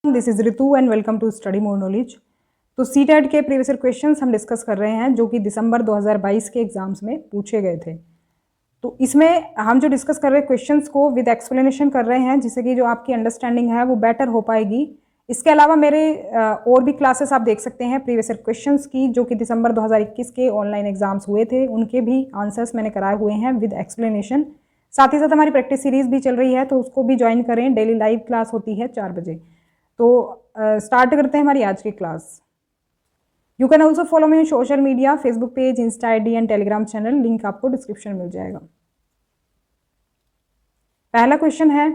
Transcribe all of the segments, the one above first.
This is Ritu and welcome to study more knowledge. तो CTET के previous year questions हम discuss कर रहे हैं जो कि दिसंबर 2022 के एग्जाम्स में पूछे गए थे। तो इसमें हम जो डिस्कस कर रहे हैं क्वेश्चंस को विद एक्सप्लेनेशन कर रहे हैं जिससे कि जो आपकी अंडरस्टैंडिंग है वो बेटर हो पाएगी। इसके अलावा मेरे और भी क्लासेस आप देख सकते हैं प्रीवियस ईयर क्वेश्चंस की जो कि दिसंबर 2021 के ऑनलाइन एग्जाम्स हुए थे, उनके भी आंसर्स मैंने कराए हुए हैं विद एक्सप्लेनेशन। साथ ही साथ हमारी प्रैक्टिस सीरीज भी चल रही है तो उसको भी ज्वाइन करें। डेली लाइव क्लास होती है 4 बजे। तो स्टार्ट करते हैं हमारी आज की class. You can also follow me on social media, Facebook page, Insta ID and Telegram channel, link आपको डिस्क्रिप्शन में मिल जाएगा। पहला क्वेश्चन है,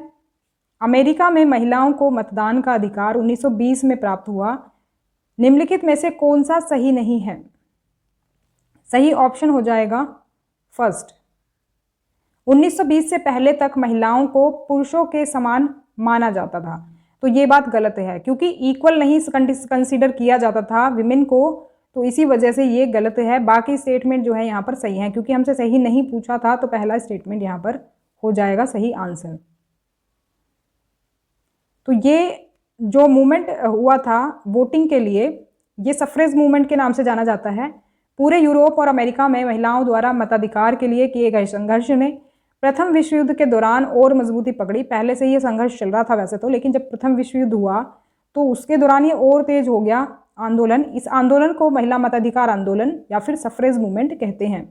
अमेरिका में महिलाओं को मतदान का अधिकार 1920 में प्राप्त हुआ, निम्नलिखित में से कौन सा सही नहीं है? सही ऑप्शन हो जाएगा फर्स्ट, 1920 से पहले तक महिलाओं को पुरुषों के समान माना जाता था। तो ये बात गलत है क्योंकि इक्वल नहीं कंसीडर किया जाता था विमेन को, तो इसी वजह से ये गलत है। बाकी स्टेटमेंट जो है यहाँ पर सही है क्योंकि हमसे सही नहीं पूछा था, तो पहला स्टेटमेंट यहाँ पर हो जाएगा सही आंसर। तो ये जो मूवमेंट हुआ था वोटिंग के लिए, ये सफ्रेज मूवमेंट के नाम से जाना जाता है। पूरे यूरोप और अमेरिका में महिलाओं द्वारा मताधिकार के लिए किए गए संघर्ष ने प्रथम विश्व युद्ध के दौरान और मजबूती पकड़ी। पहले से ये संघर्ष चल रहा था वैसे तो, लेकिन जब प्रथम विश्व युद्ध हुआ तो उसके दौरान ये और तेज हो गया आंदोलन। इस आंदोलन को महिला मताधिकार आंदोलन या फिर सफ्रेज मूवमेंट कहते हैं।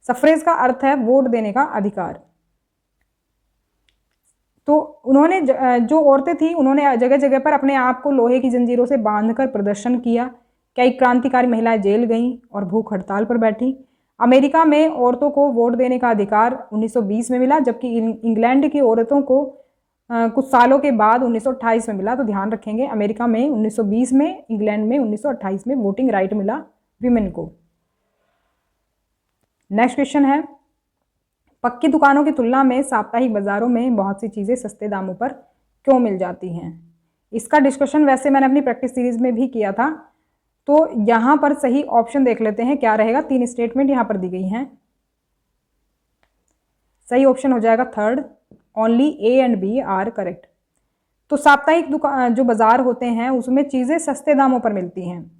सफ्रेज का अर्थ है वोट देने का अधिकार। तो उन्होंने जो औरतें थी उन्होंने जगह जगह पर अपने आप को लोहे की जंजीरों से बांधकर प्रदर्शन किया। कई क्रांतिकारी महिलाएं जेल गईं और भूख हड़ताल पर बैठी। अमेरिका में औरतों को वोट देने का अधिकार 1920 में मिला, जबकि इंग्लैंड की औरतों को कुछ सालों के बाद 1928 में मिला। तो ध्यान रखेंगे, अमेरिका में 1920 में, इंग्लैंड में 1928 में वोटिंग राइट मिला विमेन को। नेक्स्ट क्वेश्चन है, पक्की दुकानों की तुलना में साप्ताहिक बाजारों में बहुत सी चीज़ें सस्ते दामों पर क्यों मिल जाती हैं? इसका डिस्कशन वैसे मैंने अपनी प्रैक्टिस सीरीज में भी किया था। तो यहाँ पर सही ऑप्शन देख लेते हैं क्या रहेगा। 3 स्टेटमेंट यहाँ पर दी गई हैं। सही ऑप्शन हो जाएगा third, only A and B are correct. तो साप्ताहिक दुकान जो बाजार होते हैं उसमें चीज़ें सस्ते दामों पर मिलती हैं,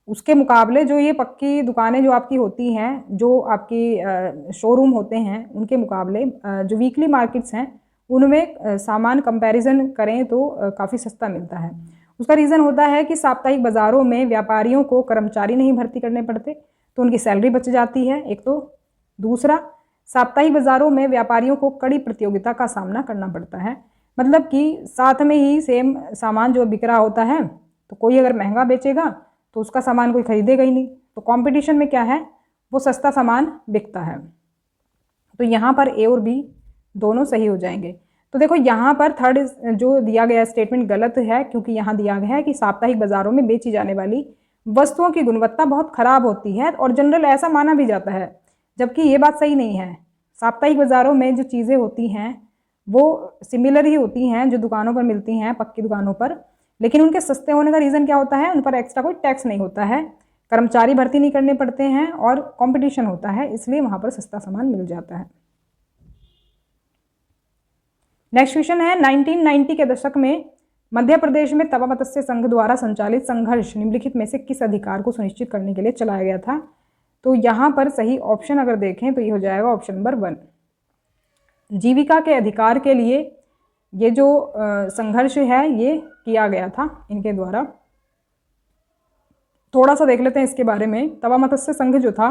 उसके मुकाबले जो ये पक्की दुकानें जो आपकी होती हैं, जो आपकी शोरूम होते हैं, उनके मुकाबले जो वीकली मार्केट्स हैं उनमें सामान कंपैरिजन करें तो काफ़ी सस्ता मिलता है। उसका रीज़न होता है कि साप्ताहिक बाज़ारों में व्यापारियों को कर्मचारी नहीं भर्ती करने पड़ते, तो उनकी सैलरी बच जाती है एक तो। दूसरा, साप्ताहिक बाज़ारों में व्यापारियों को कड़ी प्रतियोगिता का सामना करना पड़ता है। मतलब कि साथ में ही सेम सामान जो बिक रहा होता है, तो कोई अगर महंगा बेचेगा तो उसका सामान कोई खरीदेगा ही नहीं, तो कंपटीशन में क्या है, वो सस्ता सामान बिकता है। तो यहाँ पर ए और बी दोनों सही हो जाएंगे। तो देखो यहाँ पर थर्ड जो दिया गया स्टेटमेंट गलत है क्योंकि यहाँ दिया गया है कि साप्ताहिक बाज़ारों में बेची जाने वाली वस्तुओं की गुणवत्ता बहुत खराब होती है और जनरल ऐसा माना भी जाता है, जबकि ये बात सही नहीं है। साप्ताहिक बाज़ारों में जो चीज़ें होती हैं वो सिमिलर ही होती हैं जो दुकानों पर मिलती हैं पक्की दुकानों पर, लेकिन उनके सस्ते होने का रीज़न क्या होता है, उन पर एक्स्ट्रा कोई टैक्स नहीं होता है, कर्मचारी भर्ती नहीं करने पड़ते हैं और कंपटीशन होता है, इसलिए वहाँ पर सस्ता सामान मिल जाता है। नेक्स्ट क्वेश्चन है, 1990 के दशक में मध्य प्रदेश में तवा मत्स्य संघ द्वारा संचालित संघर्ष निम्नलिखित में से किस अधिकार को सुनिश्चित करने के लिए चलाया गया था? तो यहाँ पर सही ऑप्शन अगर देखें तो ये हो जाएगा ऑप्शन नंबर 1। जीविका के अधिकार के लिए ये जो संघर्ष है ये किया गया था इनके द्वारा। थोड़ा सा देख लेते हैं इसके बारे में। तवा मत्स्य संघ जो था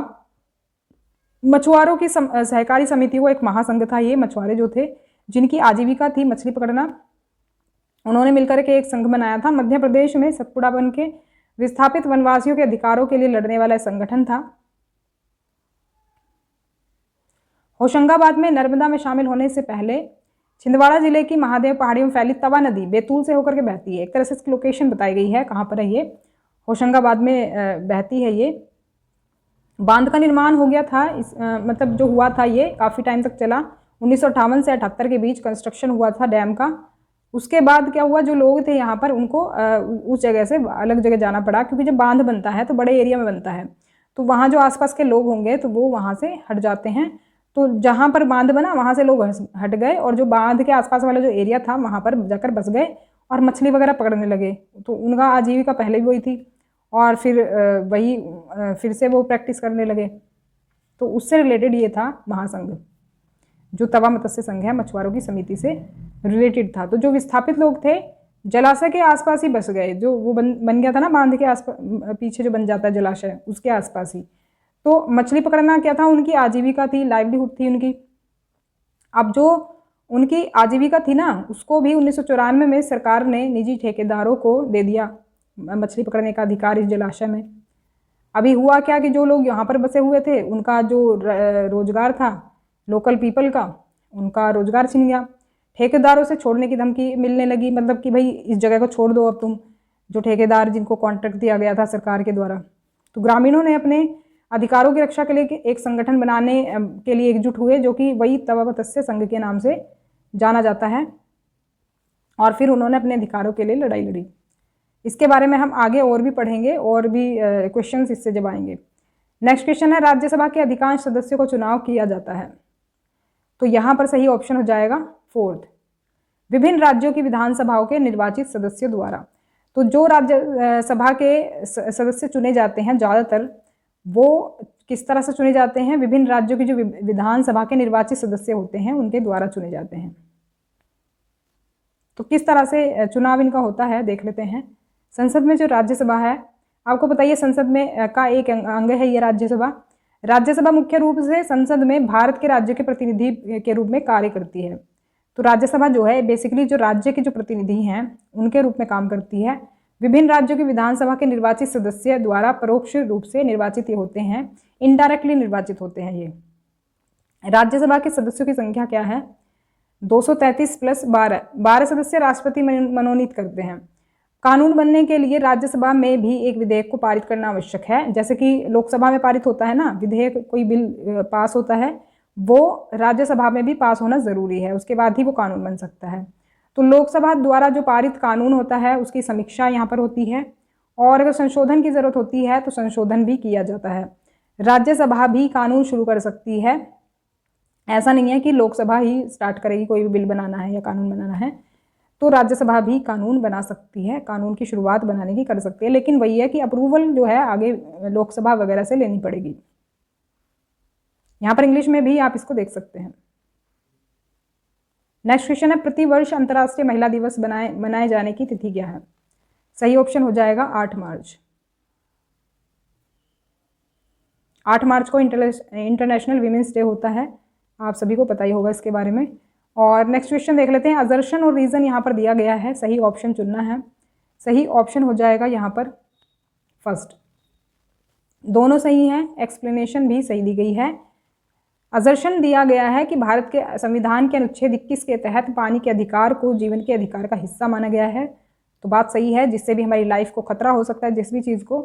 मछुआरों की सहकारी समिति को एक महासंघ था। ये मछुआरे जो थे जिनकी आजीविका थी मछली पकड़ना, उन्होंने मिलकर के एक संघ बनाया था। मध्य प्रदेश में सतपुड़ा वन के विस्थापित वनवासियों के अधिकारों के लिए लड़ने वाला संगठन था। होशंगाबाद में नर्मदा में शामिल होने से पहले छिंदवाड़ा जिले की महादेव पहाड़ियों में फैली तवा नदी बैतूल से होकर के बहती है। एक तरह से इसकी लोकेशन बताई गई है, कहाँ पर है ये, होशंगाबाद में बहती है ये। बांध का निर्माण हो गया था मतलब जो हुआ था ये काफ़ी टाइम तक चला, 1958 से 78 के बीच कंस्ट्रक्शन हुआ था डैम का। उसके बाद क्या हुआ, जो लोग थे यहाँ पर उनको उस जगह से अलग जगह जाना पड़ा, क्योंकि जब बांध बनता है तो बड़े एरिया में बनता है, तो वहाँ जो आसपास के लोग होंगे तो वो वहाँ से हट जाते हैं। तो जहाँ पर बांध बना वहाँ से लोग हट गए और जो बांध के आसपास वाला जो एरिया था वहाँ पर जाकर बस गए और मछली वगैरह पकड़ने लगे। तो उनका आजीविका पहले भी वही थी और फिर फिर से वो प्रैक्टिस करने लगे। तो उससे रिलेटेड ये था महासंघ, जो तवा मत्स्य संघ है, मछुआरों की समिति से रिलेटेड था। तो जो विस्थापित लोग थे जलाशय के आसपास ही बस गए, जो वो बन गया था ना बांध के आसपास, पीछे जो बन जाता है जलाशय, उसके आसपास ही। तो मछली पकड़ना क्या था, उनकी आजीविका थी, लाइवलीहुड थी उनकी। अब जो उनकी आजीविका थी ना, उसको भी 1994 में सरकार ने निजी ठेकेदारों को दे दिया मछली पकड़ने का अधिकार इस जलाशय में। अभी हुआ क्या कि जो लोग यहाँ पर बसे हुए थे, उनका जो रोजगार था लोकल पीपल का, उनका रोजगार छिन गया। ठेकेदारों से छोड़ने की धमकी मिलने लगी, मतलब कि भाई इस जगह को छोड़ दो अब तुम, जो ठेकेदार जिनको कॉन्ट्रैक्ट दिया गया था सरकार के द्वारा। तो ग्रामीणों ने अपने अधिकारों की रक्षा के लिए एक संगठन बनाने के लिए एकजुट हुए, जो कि वही तवा मत्स्य संघ के नाम से जाना जाता है। और फिर उन्होंने अपने अधिकारों के लिए लड़ाई लड़ी। इसके बारे में हम आगे और भी पढ़ेंगे और भी क्वेश्चंस इससे जब आएंगे। नेक्स्ट क्वेश्चन है, राज्यसभा के अधिकांश सदस्यों को चुनाव किया जाता है। तो यहाँ पर सही ऑप्शन हो जाएगा 4th, विभिन्न राज्यों की विधानसभाओं के निर्वाचित सदस्यों द्वारा। तो जो राज्यसभा के सदस्य चुने जाते हैं ज़्यादातर, वो किस तरह से चुने जाते हैं, विभिन्न राज्यों की जो विधानसभा के निर्वाचित सदस्य होते हैं उनके द्वारा चुने जाते हैं। तो किस तरह से चुनाव इनका होता है देख लेते हैं। संसद में जो राज्यसभा है, आपको पता है संसद में का एक अंग है ये राज्यसभा। राज्यसभा मुख्य रूप से संसद में भारत के राज्य के प्रतिनिधि के रूप में कार्य करती है। तो राज्यसभा जो है बेसिकली जो राज्य के जो प्रतिनिधि हैं उनके रूप में काम करती है। विभिन्न राज्यों की विधानसभा के निर्वाचित सदस्य द्वारा परोक्ष रूप से निर्वाचित होते हैं, इनडायरेक्टली निर्वाचित होते हैं ये। राज्यसभा के सदस्यों की संख्या क्या है, 233 प्लस 12 सदस्य राष्ट्रपति मनोनीत करते हैं। कानून बनने के लिए राज्यसभा में भी एक विधेयक को पारित करना आवश्यक है। जैसे कि लोकसभा में पारित होता है ना विधेयक, कोई बिल पास होता है, वो राज्यसभा में भी पास होना ज़रूरी है, उसके बाद ही वो कानून बन सकता है। तो लोकसभा द्वारा जो पारित कानून होता है उसकी समीक्षा यहाँ पर होती है, और अगर संशोधन की ज़रूरत होती है तो संशोधन भी किया जाता है। राज्यसभा भी कानून शुरू कर सकती है, ऐसा नहीं है कि लोकसभा ही स्टार्ट करेगी कोई भी बिल बनाना है या कानून बनाना है। तो राज्यसभा भी कानून बना सकती है, कानून की शुरुआत बनाने की कर सकती है, लेकिन वही है कि अप्रूवल जो है आगे लोकसभा वगैरह से लेनी पड़ेगी। यहाँ पर इंग्लिश में भी आप इसको देख सकते हैं। नेक्स्ट क्वेश्चन है, प्रतिवर्ष अंतर्राष्ट्रीय महिला दिवस मनाए जाने की तिथि क्या है। सही ऑप्शन हो जाएगा 8 मार्च। 8 मार्च को इंटरनेशनल वीमेंस डे होता है, आप सभी को पता ही होगा इसके बारे में। और नेक्स्ट क्वेश्चन देख लेते हैं, असर्शन और रीज़न यहाँ पर दिया गया है, सही ऑप्शन चुनना है। सही ऑप्शन हो जाएगा यहाँ पर फर्स्ट, दोनों सही हैं, एक्सप्लेनेशन भी सही दी गई है। असर्शन दिया गया है कि भारत के संविधान के अनुच्छेद 21 के तहत पानी के अधिकार को जीवन के अधिकार का हिस्सा माना गया है। तो बात सही है, जिससे भी हमारी लाइफ को खतरा हो सकता है, जिस भी चीज़ को,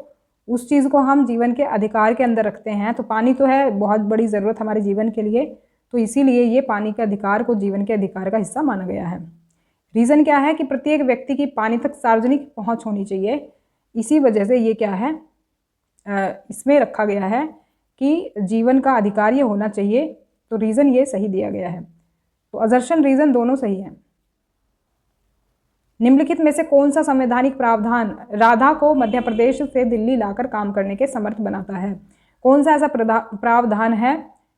उस चीज़ को हम जीवन के अधिकार के अंदर रखते हैं। तो पानी तो है बहुत बड़ी ज़रूरत हमारे जीवन के लिए, तो इसीलिए ये पानी के अधिकार को जीवन के अधिकार का हिस्सा माना गया है। रीज़न क्या है कि प्रत्येक व्यक्ति की पानी तक सार्वजनिक पहुंच होनी चाहिए, इसी वजह से ये क्या है इसमें रखा गया है कि जीवन का अधिकार ये होना चाहिए। तो रीज़न ये सही दिया गया है। तो असर्शन रीज़न दोनों सही हैं। निम्नलिखित में से कौन सा संवैधानिक प्रावधान राधा को मध्य प्रदेश से दिल्ली लाकर काम करने के समर्थ बनाता है। कौन सा ऐसा प्रावधान है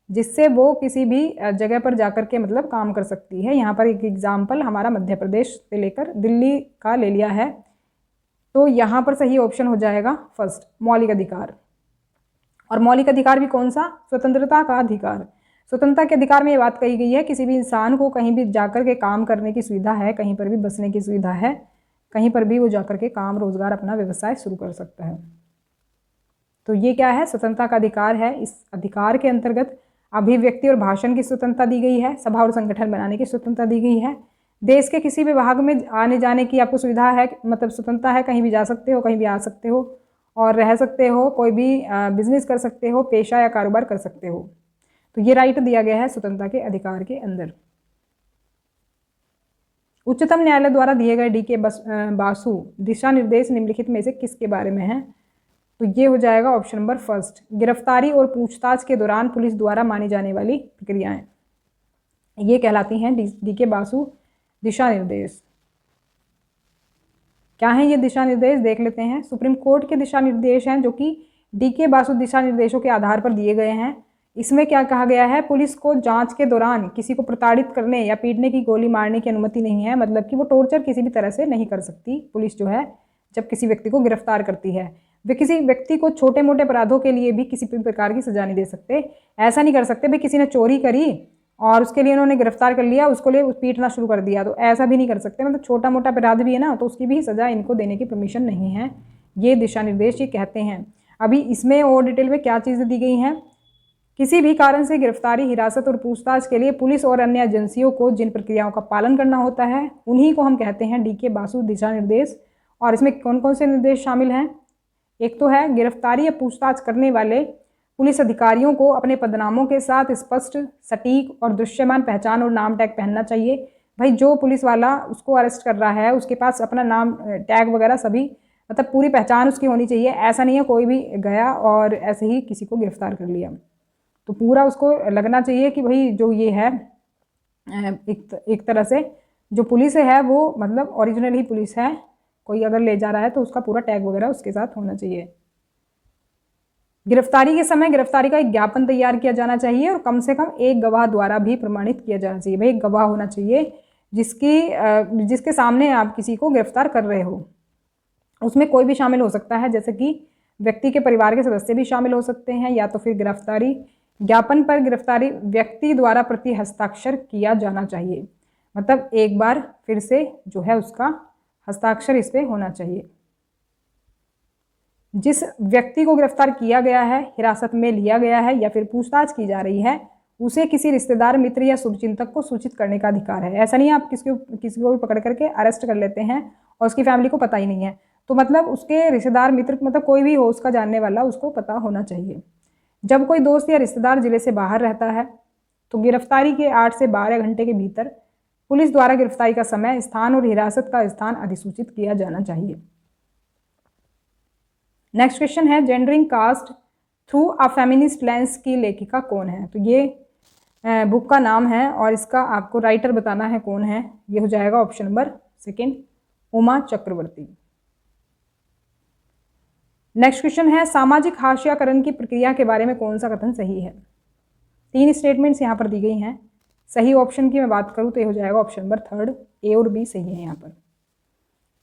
जिससे वो किसी भी जगह पर जाकर के मतलब काम कर सकती है। यहाँ पर एक एग्जाम्पल हमारा मध्य प्रदेश से लेकर दिल्ली का ले लिया है। तो यहाँ पर सही ऑप्शन हो जाएगा फर्स्ट, मौलिक अधिकार। और मौलिक अधिकार भी कौन सा, स्वतंत्रता का अधिकार। स्वतंत्रता के अधिकार में ये बात कही गई है किसी भी इंसान को कहीं भी जाकर के काम करने की सुविधा है, कहीं पर भी बसने की सुविधा है, कहीं पर भी वो जाकर के काम रोजगार अपना व्यवसाय शुरू कर सकता है। तो ये क्या है, स्वतंत्रता का अधिकार है। इस अधिकार के अंतर्गत अभिव्यक्ति और भाषण की स्वतंत्रता दी गई है, सभा और संगठन बनाने की स्वतंत्रता दी गई है, देश के किसी भी भाग में आने जाने की आपको सुविधा है, मतलब स्वतंत्रता है, कहीं भी जा सकते हो, कहीं भी आ सकते हो और रह सकते हो, कोई भी बिजनेस कर सकते हो, पेशा या कारोबार कर सकते हो। तो ये राइट दिया गया है स्वतंत्रता के अधिकार के अंदर। उच्चतम न्यायालय द्वारा दिए गए डी.के. बासु दिशा निर्देश निम्नलिखित में से किसके बारे में है। तो ये हो जाएगा ऑप्शन नंबर फर्स्ट, गिरफ्तारी और पूछताछ के दौरान पुलिस द्वारा मानी जाने वाली प्रक्रियाएं, ये कहलाती हैं डी.के. बासु दिशा निर्देश। क्या है ये दिशा निर्देश, देख लेते हैं। सुप्रीम कोर्ट के दिशा निर्देश हैं जो कि DK बासु दिशा निर्देशों के आधार पर दिए गए हैं। इसमें क्या कहा गया है, पुलिस को जांच के दौरान किसी को प्रताड़ित करने या पीटने की, गोली मारने की अनुमति नहीं है। मतलब कि वो टॉर्चर किसी भी तरह से नहीं कर सकती पुलिस जो है जब किसी व्यक्ति को गिरफ्तार करती है। वे किसी व्यक्ति को छोटे मोटे अपराधों के लिए भी किसी भी प्रकार की सजा नहीं दे सकते। ऐसा नहीं कर सकते भाई किसी ने चोरी करी और उसके लिए उन्होंने गिरफ्तार कर लिया, उसको लिए पीटना शुरू कर दिया, तो ऐसा भी नहीं कर सकते। मतलब छोटा मोटा अपराध भी है ना, तो उसकी भी सज़ा इनको देने की परमिशन नहीं है। ये दिशा निर्देश ये कहते हैं। अभी इसमें और डिटेल में क्या चीज़ें दी गई हैं, किसी भी कारण से गिरफ्तारी, हिरासत और पूछताछ के लिए पुलिस और अन्य एजेंसियों को जिन प्रक्रियाओं का पालन करना होता है उन्हीं को हम कहते हैं DK बासु दिशा निर्देश। और इसमें कौन कौन से निर्देश शामिल हैं, एक तो है गिरफ्तारी या पूछताछ करने वाले पुलिस अधिकारियों को अपने पदनामों के साथ स्पष्ट, सटीक और दृश्यमान पहचान और नाम टैग पहनना चाहिए। भाई जो पुलिस वाला उसको अरेस्ट कर रहा है उसके पास अपना नाम टैग वगैरह सभी, मतलब पूरी पहचान उसकी होनी चाहिए। ऐसा नहीं है कोई भी गया और ऐसे ही किसी को गिरफ्तार कर लिया, तो पूरा उसको लगना चाहिए कि भाई जो ये है एक तरह से जो पुलिस है वो मतलब ओरिजिनल ही पुलिस है। कोई अगर ले जा रहा है तो उसका पूरा टैग वगैरह उसके साथ होना चाहिए। गिरफ्तारी के समय गिरफ्तारी का एक ज्ञापन तैयार किया जाना चाहिए और कम से कम एक गवाह द्वारा भी प्रमाणित किया जाना चाहिए। भाई एक गवाह होना चाहिए जिसके सामने आप किसी को गिरफ्तार कर रहे हो। उसमें कोई भी शामिल हो सकता है, जैसे कि व्यक्ति के परिवार के सदस्य भी शामिल हो सकते हैं, या तो फिर गिरफ्तारी ज्ञापन पर गिरफ्तारी व्यक्ति द्वारा प्रति हस्ताक्षर किया जाना चाहिए। मतलब एक बार फिर से जो है उसका हस्ताक्षर इस पे होना चाहिए। जिस व्यक्ति को गिरफ्तार किया गया है, हिरासत में लिया गया है या फिर पूछताछ की जा रही है, उसे किसी रिश्तेदार, मित्र या शुभचिंतक को सूचित करने का अधिकार है। ऐसा नहीं है आप किसी को भी पकड़ करके अरेस्ट कर लेते हैं और उसकी फैमिली को पता ही नहीं है, तो मतलब उसके रिश्तेदार, मित्र, मतलब कोई भी हो उसका जानने वाला, उसको पता होना चाहिए। जब कोई दोस्त या रिश्तेदार जिले से बाहर रहता है तो गिरफ्तारी के 8 से 12 घंटे के भीतर पुलिस द्वारा गिरफ्तारी का समय, स्थान और हिरासत का स्थान अधिसूचित किया जाना चाहिए। नेक्स्ट क्वेश्चन है, gendering caste through a feminist lens की लेखिका कौन है। तो ये बुक का नाम है और इसका आपको राइटर बताना है कौन है। ये हो जाएगा ऑप्शन नंबर 2 उमा चक्रवर्ती। नेक्स्ट क्वेश्चन है, सामाजिक हाशियाकरण की प्रक्रिया के बारे में कौन सा कथन सही है। 3 स्टेटमेंट्स यहाँ पर दी गई हैं। सही ऑप्शन की मैं बात करूँ तो ये हो जाएगा ऑप्शन नंबर 3, A और B सही है यहाँ पर।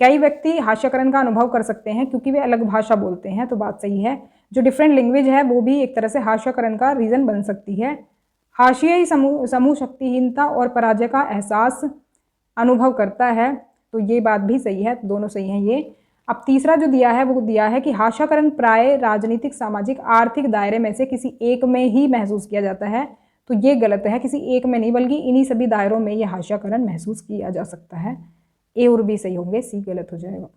कई व्यक्ति हाशियाकरण का अनुभव कर सकते हैं क्योंकि वे अलग भाषा बोलते हैं, तो बात सही है। जो डिफरेंट लैंग्वेज है वो भी एक तरह से हाशियाकरण का रीज़न बन सकती है। हाशियाई समूह शक्तिहीनता और पराजय का एहसास अनुभव करता है, तो ये बात भी सही है, दोनों सही हैं ये। अब तीसरा जो दिया है वो दिया है कि हाशियाकरण प्राय राजनीतिक, सामाजिक, आर्थिक दायरे में से किसी एक में ही महसूस किया जाता है, तो ये गलत है। किसी एक में नहीं बल्कि इन्हीं सभी दायरों में ये हाशियाकरण महसूस किया जा सकता है। A और B सही होंगे, C गलत हो जाएगा।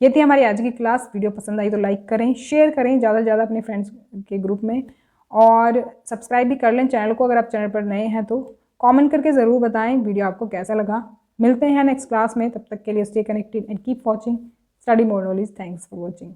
ये थी हमारी आज की क्लास। वीडियो पसंद आई तो लाइक करें, शेयर करें ज़्यादा से ज़्यादा अपने फ्रेंड्स के ग्रुप में, और सब्सक्राइब भी कर लें चैनल को। अगर आप चैनल पर नए हैं तो कमेंट करके ज़रूर बताएं वीडियो आपको कैसा लगा। मिलते हैं नेक्स्ट क्लास में, तब तक के लिए stay connected and keep watching study more knowledge. Thanks for watching.